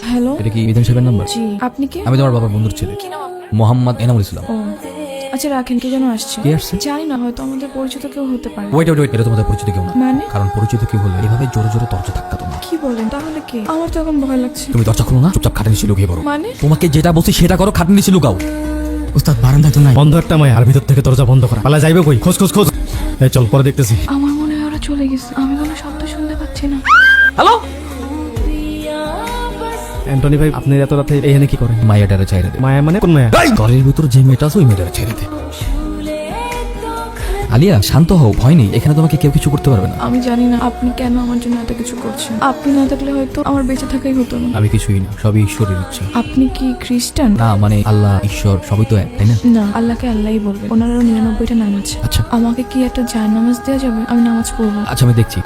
Hello, এটা কি মিজান সাহেবের নাম্বার? জি। আপনি কে? আমি তোমার বাবার বন্ধুর ছেলে, কি নাম আপনার? মোহাম্মদ এনামুল ইসলাম। ও আচ্ছা, রাখেন। কে যেন আসছে। কে আসছে? জানি না, হয়তো আমাদের পরিচিত কেউ হতে পারে। ওয়েট, এটা তোমাদের পরিচিত কেউ না। মানে? কারণ পরিচিত কেউ হলে এভাবে জোরে জোরে দরজা ধাক্কা তোমরা। কি বলেন? তাহলে কে? আমার তো এখন ভয় লাগছে। তুমি দরজা খুলো না, চুপচাপ খাটে নিচে লুকিয়ে পড়ো। মানে? তোমাকে যেটা বলছি সেটা করো, খাটে নিচে লুকাও। উস্তাদ বারান্দায় তো নাই, বন্ধ একটা মায়া, আর ভিতর থেকে দরজা বন্ধ করা। পালা যাইবে কই? খোঁজ খোঁজ খোঁজ। এই চল, পরে দেখতেছি। আমার মনে হয় ওরা চলে গেছে। আমি কোনো শব্দ শুনতে পাচ্ছি না। হ্যালো, অ্যান্টনি ভাই, আপনি এত রাতে এখানে কি করেন? মায়াটারে ছাইরে দে। মায়া মানে কোন মায়া? ঘরের ভিতর যে মেয়েটা আছে ওই মেয়েটারে ছাইরে দে। আলিয়া, শান্ত হও, ভয় নেই। এখানে তোমাকে কেউ কিছু করতে পারবে না। আমি জানি না আপনি কেন আমার জন্য এত কিছু করছেন। আপনি না থাকলে হয়তো আমার বেঁচে থাকাই হতো না। আমি কিছুই না, সবই ঈশ্বরের ইচ্ছা। আপনি কি খ্রিস্টান? না মানে আল্লাহ, ঈশ্বর সবই তো এক, তাই না? না, আল্লাহকে আল্লাহই বলবে। ওনারও 99টা নাম আছে। আচ্ছা আমাকে কি একটা জায়নামাজ দেওয়া যাবে? আমি নামাজ পড়বো। আচ্ছা, আমি দেখছি।